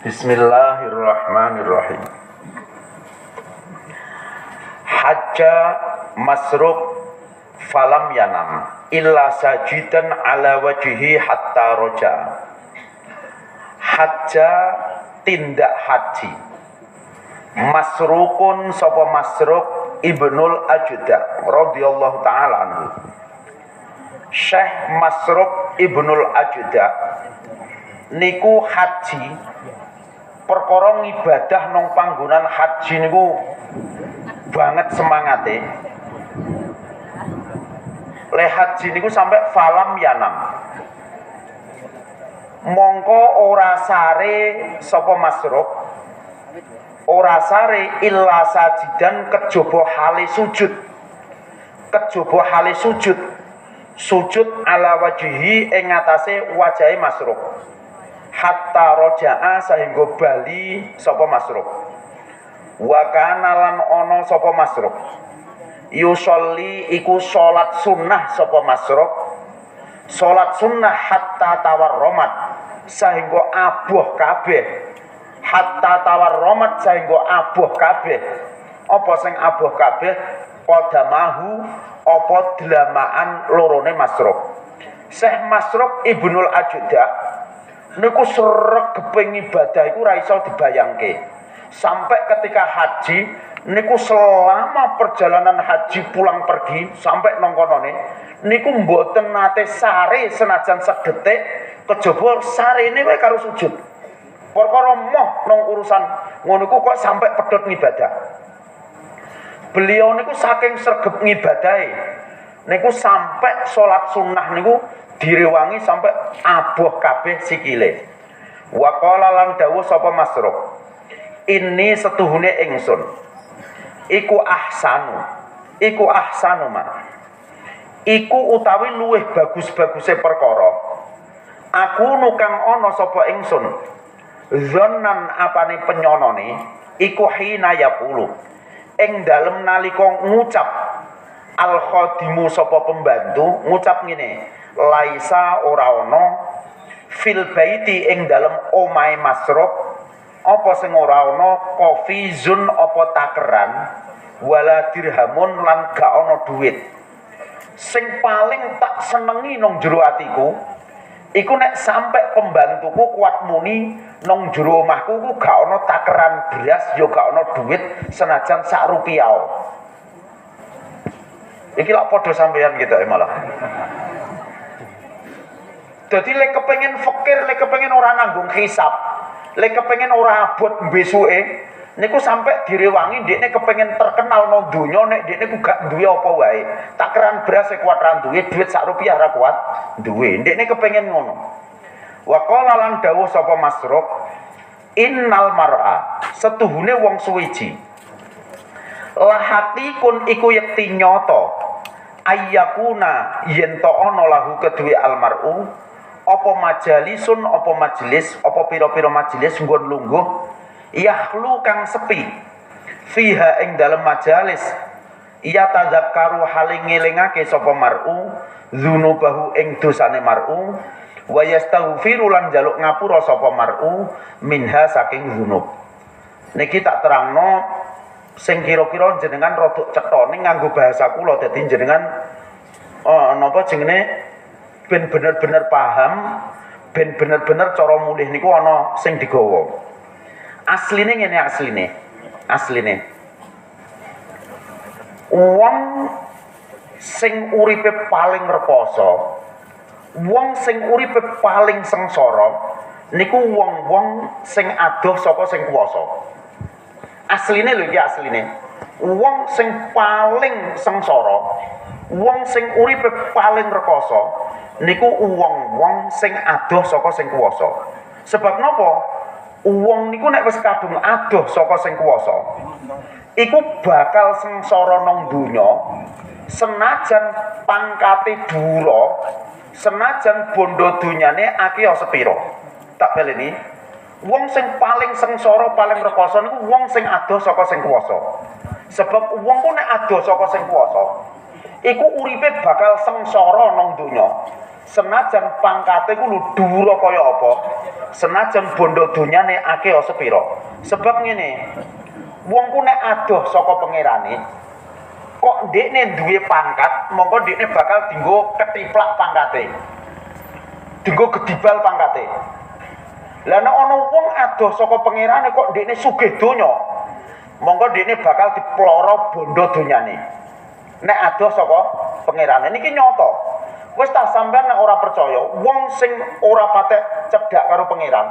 Bismillahirrahmanirrahim. Hajja Masruq falam yanam illa sajidan ala wajhi hatta roja. Hajja tindak haji. Masruqun sapa Masruq Ibnul Ajda radhiyallahu taala anhu. Syekh Masruq Ibnul Ajda niku haji perkara ngibadah nang panggonan haji niku banget semangate. Le haji niku sampai falam yanam. Mongko ora sare sapa Masruq, ora sare illa sajidan kejaba hale sujud. Kejaba hale sujud. Sujud ala wajhi ing atase wajahe Masruq. Hatta roja'a sehingga bali sapa Masruq. Wa kana lan ana sapa Masruq yusolli iku salat sunnah sapa Masruq, salat sunnah hatta tawarromat sehingga abuh kabeh. Hatta tawarromat sehingga abuh kabeh. Apa sing abuh kabeh? Qadamahu apa dlamaan lorone Masruq. Syekh Masruq Ibnul Ajda niku sregeping ibadah iku ora iso dibayangke. Sampai ketika haji niku selama perjalanan haji pulang pergi sampai nang konone niku mboten nate sare senajan sedetik kejaba sarene wae karo sujud. Perkara moh nang urusan ngono iku kok sampai pedhot ngibadah. Beliau niku saking sregep ngibadahe niku sampai salat sunnah niku direwangi sampai abuh kabeh sikile. Wa qala lan dawuh sapa Masruq, ini setuhune ingsun iku ahsanu ma iku utawi luweh bagus-baguse perkara aku nukang ana sapa ingsun zannan apane penyonone iku hina yaqulu ing dalem nalika ngucap al khadimu sapa pembantu ngucap ngene, laisa ora ana fil baiti ing dalem omahe Masruq apa sing ora ana qafizun apa takeran wala dirhamun lan gak ana duit. Sing paling tak senengi nang jero atiku iku nek sampe pembantuku kuat muni nang jero omahku ku gak ana takeran beras ya gak ana duit senajan sak rupiah. Iki lak padha sampeyan gitu malah. Dadi lek kepengin fakir, lek kepengin ora nanggung hisab, lek kepengin ora abot besuke, niku sampai direwangi ndekne kepengin terkenal nang donya nek ndekne ku gak duwe apa wae. Takeran beras e kuat ra duwe, duit sak rupiah ra kuat duwe. Ndekne kepengin ngono. Wa qala lan dawuh sapa Masruq, innal mar'a setuhune wong suwiji lahatikun iku yekti nyata ayyakuna yen to ana lahu kedue almar'u apa majalisun apa majelis apa pira-pira majelis nggon lungguh yahlu kang sepi fiha ing dalem majalis iya tadzakkaru haling ngelingake sapa mar'u dzunubahu ing dosane mar'u wa yastaghfiru lan njaluk ngapura sapa mar'u minha saking dzunub. Niki tak terangno sing kira-kira jenengan rada cetha ning nganggo bahasa kula dadi jenengan napa jenenge ben bener-bener paham, ben bener-bener cara mulih niku ana sing digawa. Asline ngene asline. Wong sing uripe paling rekoso, wong sing uripe paling sengsara niku wong-wong sing adoh saka sing kuwasa. Asline lho iki asline. Wong sing paling sengsara, wong sing uripe paling rekoso niku wong-wong sing adoh saka sing kuwasa. Sebab napa? Wong niku nek wis kadung adoh saka sing kuwasa, iku bakal sengsara nang donya senajan pangkate dhuwur, senajan bondo donyane akeh sepira. Tak baleni. Wong sing paling sengsara, paling rekoso niku wong sing adoh saka sing kuwasa. Sebab wong ku nek adoh saka sing kuwasa, iku uripe bakal sengsara nang donya. Senajan pangkate ku dhuwur kaya apa, senajan bondo donyane akeh sepira. Sebab ngene, wong ku nek adoh saka pangerane, kok ndekne duwe pangkat, mongko ndekne bakal dienggo ketiplak pangkate. Dienggo gedibal pangkate. Lah nek ana wong adoh saka pangerane kok ndekne sugih donya, mongko ndekne bakal diploro bondo donyane. Nek adoh saka pangerane niki nyata. Wis tak sampean nek ora percaya, wong sing ora patek cedhak karo pangeran,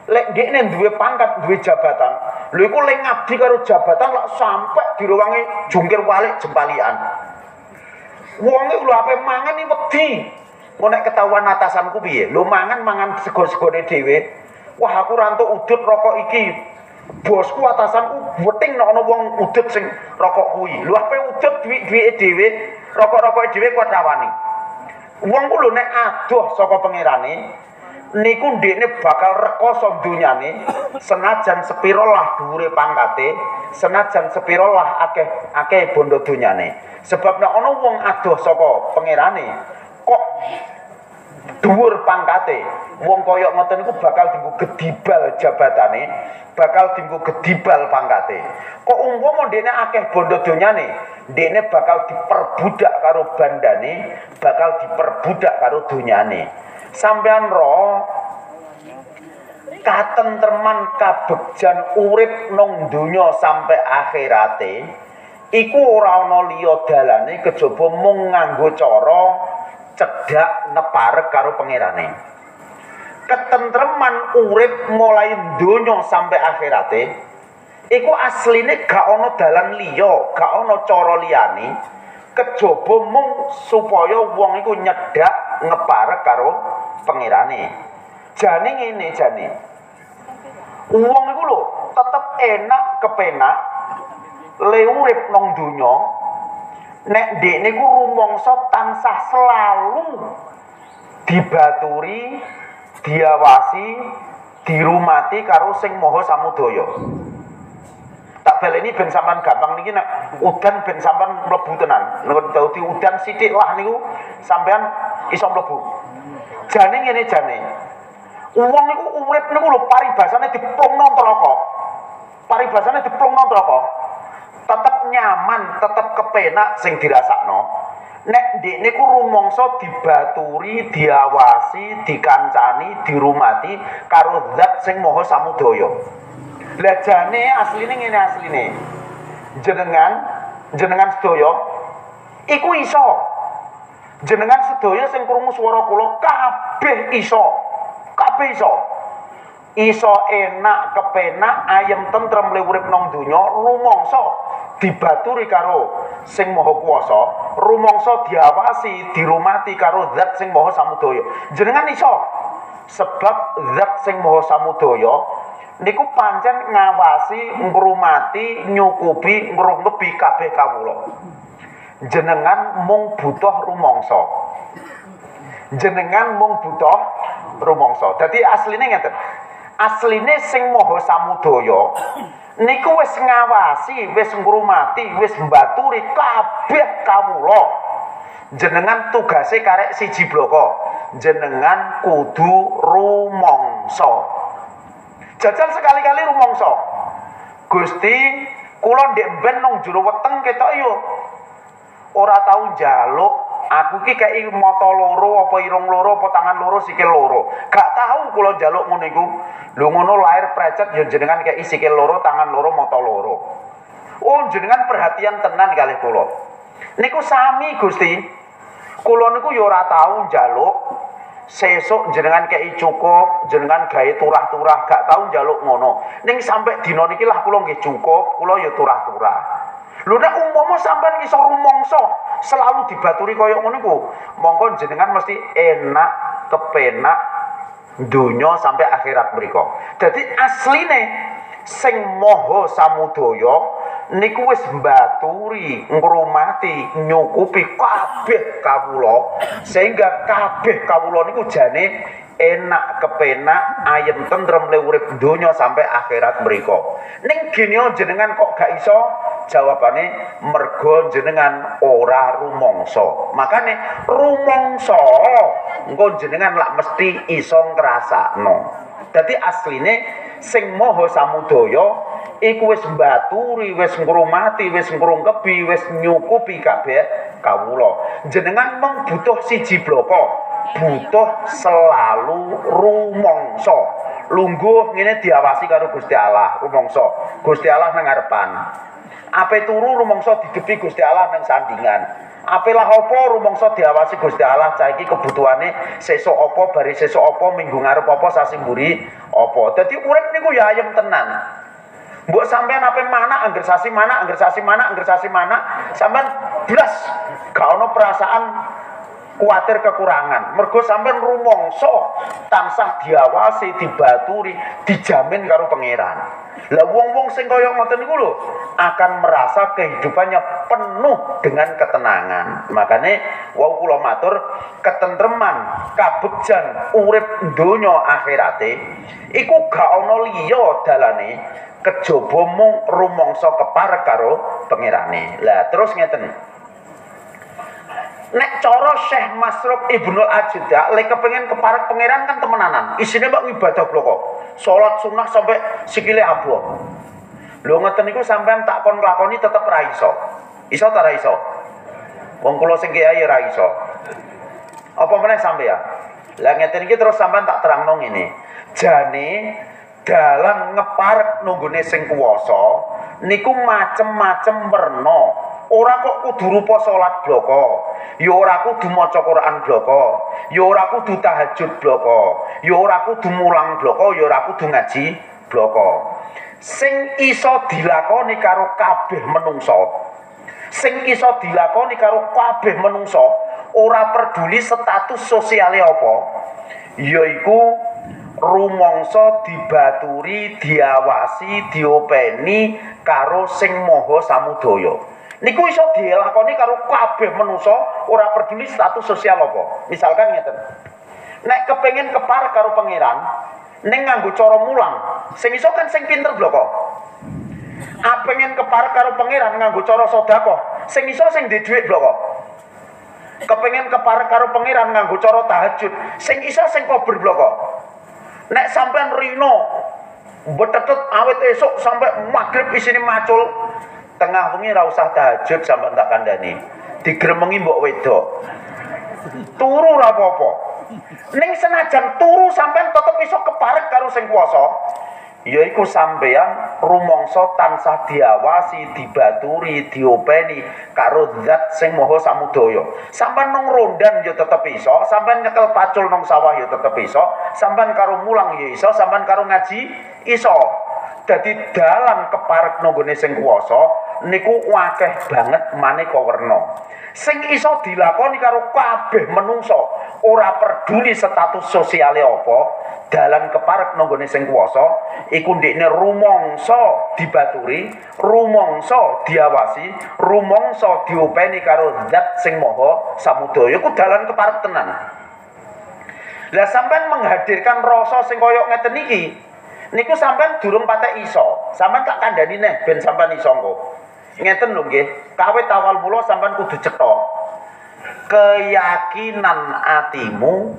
lek ndekne duwe pangkat, duwe jabatan, lho iku lek ngabdi karo jabatan lak sampe direwangi jungkir balik jempalian. Wong iku lho ape mangan iki wedi. Kok nek ketahuan atasanku piye? Lho mangan sego-segone dhewe. Wah aku rantuk udut rokok iki. Bosku atasanku weting nek ana wong udut sing rokok kuwi. Lho ape udut duwike dhewe, rokok-rokoke dhewe kuwi rawani. Wong ku lho nek adoh saka pangerane niku ndekne bakal rekoso donyane senajan sepira lah dhuwure pangkate, senajan sepira lah akeh bondo donyane. Sebab nek ana wong adoh saka pangerane kok dhuwur pangkate, wong kaya ngoten niku bakal dienggo gedibal jabatane, bakal dienggo gedibal pangkate. Kok umpama ndekne akeh bondo donyane, ndekne bakal diperbudak karo bandane, bakal diperbudak karo donyane. Sampeyan ro katentreman kabegjan urip nang donya sampai akhirate iku ora ana liya dalane kejaba mung nganggo cara cedhak neparek karo pangerane. Ketentreman urip mulai donya sampai akhirate iku asline gak ana dalan liya, gak ana cara liyane kejaba mung supaya wong iku nyedhak ngeparek karo pangerane. Jane ngene jane. Wong iku lho tetep enak kepenak le urip nang donya nek ndekne ku rumangsa tansah selalu dibaturi, diawasi, dirumati karo sing Maha Samudaya. Tak baleni ben sampean gampang niki nek udan ben sampean mlebu tenan. Nek dadi udan sithik lah niku sampean iso mlebu. Jane ngene jane. Wong niku urip niku lho paribasane diplungno neraka. Paribasane diplungno neraka. Tetep nyaman, tetep kepenak sing dirasakno. Nek ndekne ku rumangsa dibaturi, diawasi, dikancani, dirumati karo zat sing Maha Samudaya. Lah jane asline ngene asline. Jenengan sedaya iku iso. Jenengan sedaya sing krungu swara kula kabeh iso. Kabeh iso. Iso enak kepenak ayem tentrem le urip nang donya rumangsa dibaturi karo sing Maha Kuwasa, rumangsa diawasi, dirumati karo zat sing Maha Samudaya. Jenengan iso. Sebab zat sing Maha Samudaya niku pancen ngawasi, ngrumati, nyukupi, ngrungebi kabeh kawula. Jenengan mung butuh rumangsa. Jenengan mung butuh rumangsa. Dadi asline ngeten. Asline sing Maha Samudaya niku wis ngawasi, wis ngrumati, wis mbaturi kabeh kawula. Jenengan tugase karek siji bloko. Jenengan kudu rumangsa. Jajal sekali-kali rumangsa. Gusti, kula ndek ben nang jero weteng ketok yo. Ora tau njaluk, aku iki kei mata loro apa irung loro apa tangan loro sikil loro. Gak tahu kula njaluk ngono iku. Lho ngono lahir precet yo jenengan kei sikil loro, tangan loro, mata loro. Oh, jenengan perhatian tenan kalih kula. Niku sami Gusti. Kula niku yo ora tau njaluk. Sesuk jenengan kei cukup, jenengan gawe turah-turah, gak tau njaluk ngono. Ning sampai dina niki lah kula nggih cukup, kula yo turah-turah. Lho nek umpama sampean iso rumangsa selalu dibaturi kaya ngono iku, monggo jenengan mesti enak, kepenak donya sampai akhirat mriku. Dadi asline sing Maha Samudaya niku wis mbaturi, ngrumati, nyukupi kabeh kawula sehingga kabeh kawula niku jane enak kepenak ayem tentrem le urip donya sampai akhirat mriko. Ning gene jenengan kok gak iso? Jawabane mergo jenengan ora rumangsa. Makane rumangsa engko jenengan lak mesti iso ngrasakno. Dadi asline sing maha samudaya iku wis mbaturi, wis ngrumati, wis ngrungkebi, wis nyukupi kabeh kawula. Jenengan mung butuh siji bloko. Butuh selalu rumangsa. Lungguh ngene diawasi karo Gusti Allah, rumangsa. Gusti Allah nang ngarepan. Ape turu rumangsa didepi Gusti Allah nang sandingan. Ape lah apa rumangsa diawasi Gusti Allah, cah iki kebutuhane sesuk apa, bari sesuk apa, minggu ngarep apa, sasi mburi apa. Dadi urip niku ya ayem tenan. Mbok sampean ape mana angger sasi mana, angger sasi mana, angger sasi mana, sampean blas gak ono perasaan kuatir kekurangan. Mergo sampean rumangsa tansah diawasi, dibaturi, dijamin karo pangeran. Lah wong-wong sing kaya ngoten niku lho akan merasa kehidupannya penuh dengan ketenangan. Makane wau kula matur ketentreman, kabegjan urip donya akhirate iku gak ana liya dalane kejaba mung rumangsa keparek karo pangerane. Lah terus ngeten. Nek cara Syekh Masruk Ibnul Ajda lek kepengin keparek pangeran kan temenanan. Isine mbak ibadah bloko. Salat sunah sampai sikile abuh. Lho ngeten niku sampean tak kon nglakoni tetep ra iso. Iso ta ra iso? Wong kula sing kiai ra iso. Apa meneh sampean? Lah ngeten iki terus sampean tak terangno ngene. Jane dalam ngeparek nunggune sing kuwasa niku macem-macem werna. Ora kok kudu rupa salat bloko, ya ora kudu maca Quran bloko, ya ora kudu tahajud bloko, ya ora kudu mulang bloko, ya ora kudu ngaji bloko. Sing iso dilakoni karo kabeh menungso, sing iso dilakoni karo kabeh menungso, ora peduli status sosiale apa, yaiku rumangsa dibaturi, diawasi, diopeni karo sing maha samudaya. Niku iso dilakoni karo kabeh manusa ora peduli status sosial apa. Misalkan ngeten. Nek kepengin keparek karo pangeran, ning nganggo cara mulang, sing iso kan sing pinter bloko. Pengen keparek karo pangeran nganggo cara sedekah, sing iso sing duwe dhuwit bloko. Kepengin keparek karo pangeran nganggo cara tahajud, sing iso sing kober bloko. Nek sampean rino betetet awet esuk sampai magrib isine macul, tengah wengi ra usah tahajud sampean tak kandhani. Digremengi mbok wedok. Turu ora apa-apa. Ning senajan turu sampean tetep iso keparek karo sing kuwasa, yaiku sampean rumangsa tansah diawasi, dibaturi, diopeni karo zat sing maha samudaya. Sampean nang rondan ya tetep iso, sampean nyekel pacul nang sawah ya tetep iso, sampean karo mulang ya iso, sampean karo ngaji iso. Dadi dalam keparek nanggone sing kuwasa niku akeh banget maneka werna. Sing iso dilakoni karo kabeh menungso, ora peduli status sosiale apa, dalan keparek nanggone sing kuwasa iku ndekne rumangsa dibaturi, rumangsa diawasi, rumangsa diopeni karo zat sing maha samudaya. Iku dalan keparek tenan. Lah sampean menghadirkan rasa sing kaya ngeten iki, niku sampean durung patek iso. Sampean tak kandhani neh ben sampean iso engko. Ngeten lho nggih, kawit awal mula sampean kudu cetha. Keyakinan atimu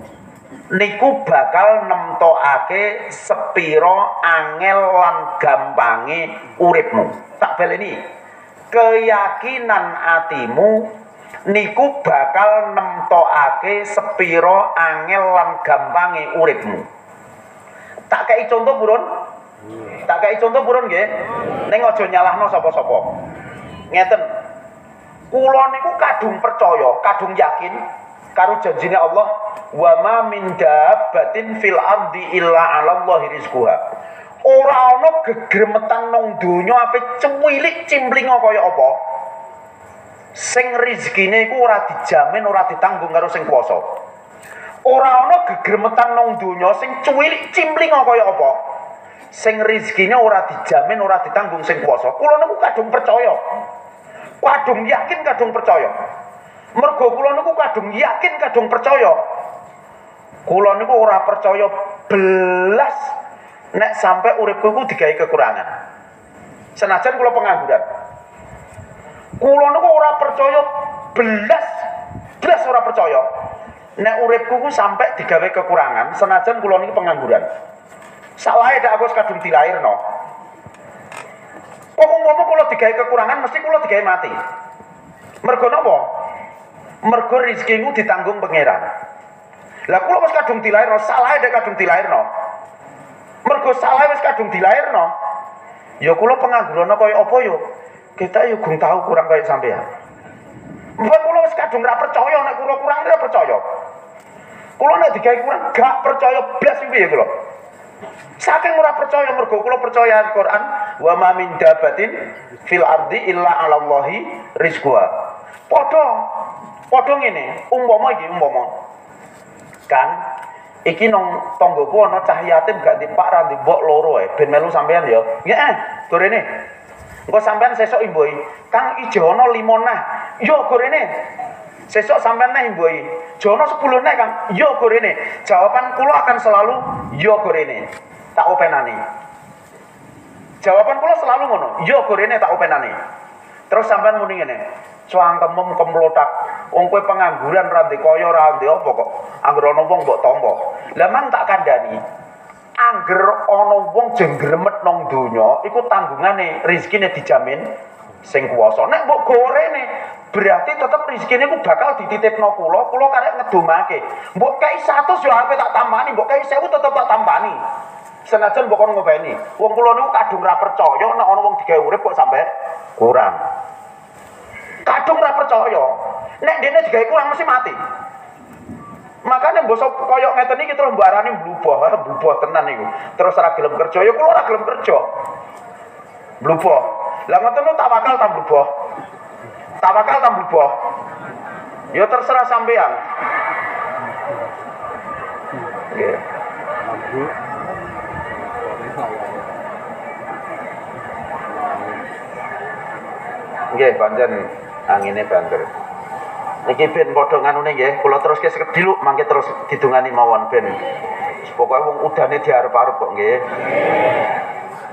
niku bakal nemtokake sepira angel lan gampange uripmu. Tak baleni. Keyakinan atimu niku bakal nemtokake sepira angel lan gampange uripmu. Tak kei contoh burun. Tak kei contoh burun nggih. Ning aja nyalahno sapa-sapa. Ngeten. Kula niku kadung percaya, kadung yakin karo janjine Allah, wa ma min dabbatin fil ardi illa 'alallahi rizquha. Ora ana gegremetan nang donya ape cuwilik cimplinga kaya apa. Sing rezekine iku ora dijamin, ora ditanggung karo sing kuwasa. Ora ana gegremetan nang donya sing cuwilik cimplinga kaya apa. Sing rezekine ora dijamin, ora ditanggung sing kuwasa. Kula niku kadung percaya. Kadung yakin, kadung percaya. Mergo kula niku kadung yakin, kadung percaya. Kula niku ora percaya belas nek sampai uripku iku digawe kekurangan. Senajan kula pengangguran. Kula niku ora percaya belas ora percaya nek uripku ku sampai digawe kekurangan senajan kula niki pengangguran. Salahe nek aku kadung dilairno. Kok umpama kula digawe kekurangan mesti kula digawe mati. Mergo napa? Mergo rezekiku ditanggung pangeran. Lah kula wis kadung dilairno, salahe nek kadung dilairno. Mergo salahe wis kadung dilairno. Ya kula pengangguran kaya apa yo? Kita yo gung tahu kurang kaya sampean. Mbok kula wis kadung ra percaya nek kula kurang ra percaya. Kula nek digawe kurang gak percaya blas piye kula. Saking ora percaya mergo kula percaya Al-Qur'an wa ma min dabatin fil ardi illa 'ala Allahi rizquha. Padha ngene, umpama kan iki nang tanggoku ana cah yatim gak dipak ra mbok loro ben melu sampean ya. Nggih, gorene. Engko sampean sesuk imboi, Kang ijono 5 nah. Yo gorene. Sesuk sampean neh imboi, jono 10 neh Kang. Yo gorene. Jawaban kula akan selalu yo gorene. Tak openane. Jawaban kula selalu ngono, yo gorene tak openane. Terus sampean muni ngene, cuangkemem kemplotak. Wong kowe pengangguran ra ndek kaya ra ndek apa kok. Angger ana wong mbok tampa. Lah man tak kandhani. Angger ana wong jenggremet nang donya, iku tanggungane rezekine dijamin sing kuwasa. Nek mbok gorene, berarti tetep rezekine ku bakal dititipno kula karek ngedumake. Mbok kei 100 yo ape tak tambani, mbok kei 1000 tetep tak tambani. Senajan mbok kon ngopeni. Wong kula niku kadung ra percaya nek ana wong digawe urip kok sampe kurang. Kadung ra percaya. Nek dene digawe kurang mesti mati. Makanya mbosok koyok ngeten iki terus mbok arani bluboh tenan niku. Terus ora gelem kerja, ya kula ora gelem kerja. Bluboh. Lah ngoten tawakal ta bluboh. Tawakal ta bluboh. Ya terserah sampean. Nggih. Nggih, pancen angine banter. Niki ben padha nganune nggih, kula terus ke sekedhiluk mangke terus didungani mawon ben. Pokoke wong udane diarep-arep kok nggih.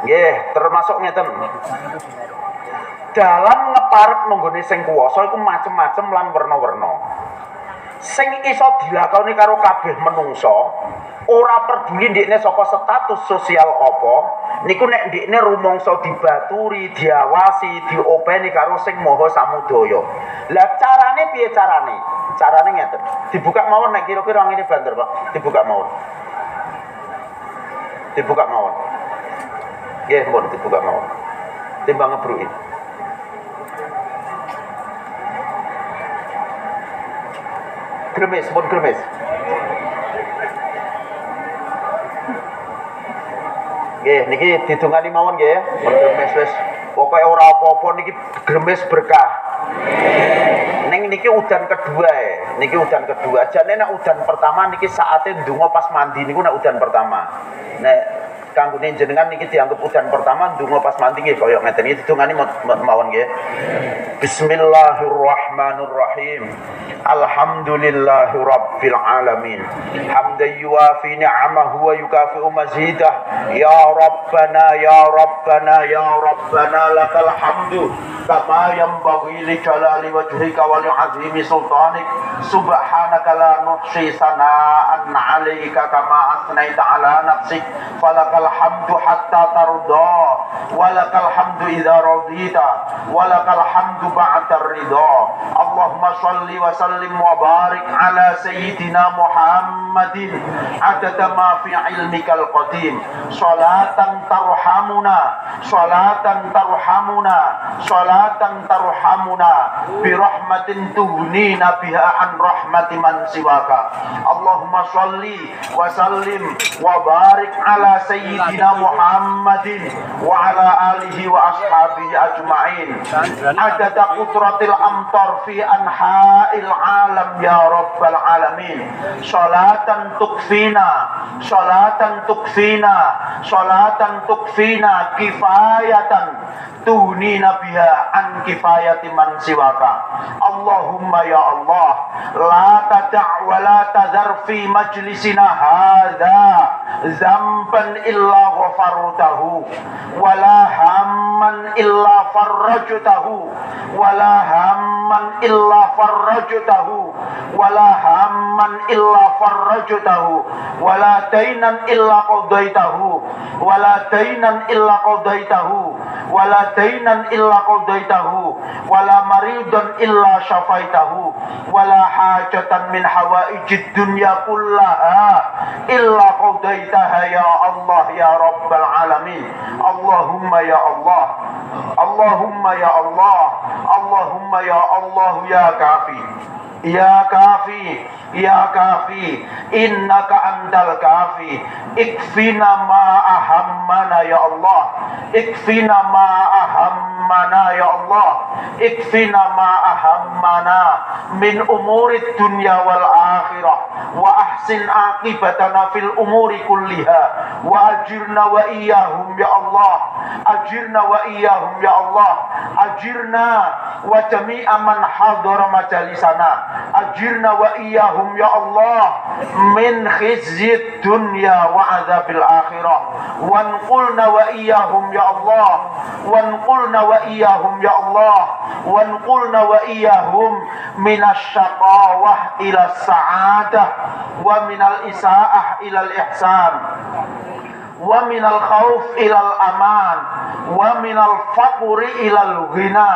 Nggih, termasuk ngeten. Dalam ngeparep nanggone sing kuwasa iku macem-macem lan werna-werna. Sing iso dilakoni karo kabeh menungsa, ora peduli ndekne saka status sosial apa, niku nek ndekne rumangsa dibaturi, diawasi, diopeni karo sing maha samudaya. Lah carane piye carane? Carane ngeten. Dibuka mawon nek kira-kira ngene banter, Pak. Dibuka mawon. Dibuka mawon. Nggih, mohon dibuka mawon. Timbang ngebruki. Gremes, pun gremes. Nggih, niki didungani mawon nggih, pun gremes wis. Pokoke ora apa-apa niki gremes berkah. Ning niki udan kedua niki udan kedua. Jane nek udan pertama niki saate ndonga pas mandi niku nek udan pertama. Nek kanggone jenengan niki dianggap udan pertama ndonga pas mandi nggih kaya ngeten iki didungani mawon nggih. Bismillahirrahmanirrahim. Alhamdulillahi rabbil alamin. Hamdan yuwafi ni'amahu wa yukafi'u mazidah. Ya Rabbana ya Rabbana ya Rabbana lakal hamdu kama yanbaghi li jalali wajhika wa li 'azimi sultanik. Subhanaka la nuhsi sana'an 'alaika kama asnaita 'ala nafsik. Falakal hamdu hatta tarda wa lakal hamdu idza radita wa lakal hamdu ba'da ridha. Allahumma shalli wa sallim wa barik ala sayyidina Muhammadin adada ma fi ilmikal qadim. Salatan tarhamuna, salatan tarhamuna, salatan tarhamuna bi rahmatin tughnina biha an rahmati man siwaka. Allahumma shalli wa sallim wa barik ala sayyidina Muhammadin wa ala alihi wa ashabihi ajma'in adada qudratil amtar fi anha'il alam ya rabbal alamin. Salatan tukfina, salatan tukfina, salatan tukfina kifayatan tuhnina biha an kifayati man siwaka. Allahumma ya Allah, la tada' wa la tadhar fi majlisina hadha zamban illa ghafartahu wa la hamman illa farrajtahu wa la hamman illa farrajtahu wa la hamman illa farrajtahu wa la dainan illa qadaitahu wa la dainan illa qadaitahu wa la dainan illa qadaitahu wa la maridan illa syafaitahu wa la hajatan min hawaijid dunya kullaha illa qadaitaha ya Allah ya rabbal alamin. Allahumma ya Allah, Allahumma ya Allah, Allahumma ya Allah ya kafi, ya kafi, ya kafi, innaka antal kafi, ikfina ma ahammana ya Allah, ikfina ma ahammana ya Allah, ikfina ma ahammana min umuri dunya wal akhirah, wa ahsin aqibatana fil umuri kulliha, wa ajirna wa iyahum ya Allah, ajirna wa iyahum ya Allah, ajirna wa jami'a man hadara majalisana, ajirna wa iyahum ya Allah min khizyid dunya wa adzabil akhirah, wanqulna wa iyahum ya Allah, wanqulna wa iyahum ya Allah, wanqulna wa iyahum minasy syaqawah ila sa'adah wa minal isaa'ah ila ihsan wa minal khauf ilal aman wa minal faqri ilal ghina,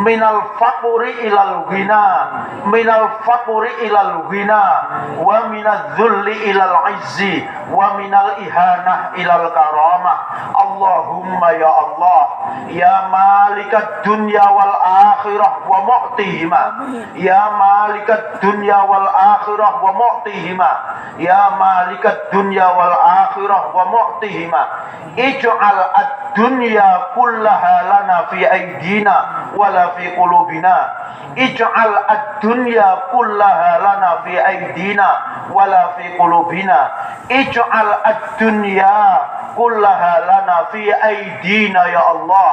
minal faqri ilal ghina, minal faqri ilal ghina, wa minadz dzulli ilal izzi, wa minal ihanah ilal karamah. Allahumma ya Allah, ya malikat dunya wal akhirah wa mu'tihima, ya malikat dunya wal akhirah wa mu'tihima, ya malikat dunya wal akhirah wa mu'tihima, ij'al ad-dunya kullaha lana fi aydina wala fi qulubina, ij'al ad-dunya kullaha lana fi aydina wala fi qulubina, ij'al ad-dunya kullaha lana fi aydina ya Allah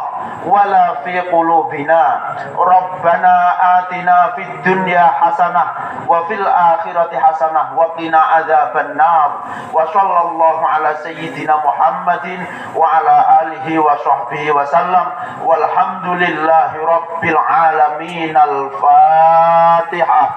wala fi qulubina. Rabbana atina fid dunya hasanah wa fil akhirati hasanah wa qina adzaban nar. Wa sallallahu ala sayyidina Muhammadin wa ala alihi wa sahbihi wa sallam, walhamdulillahi rabbil alamin. Al-Fatihah.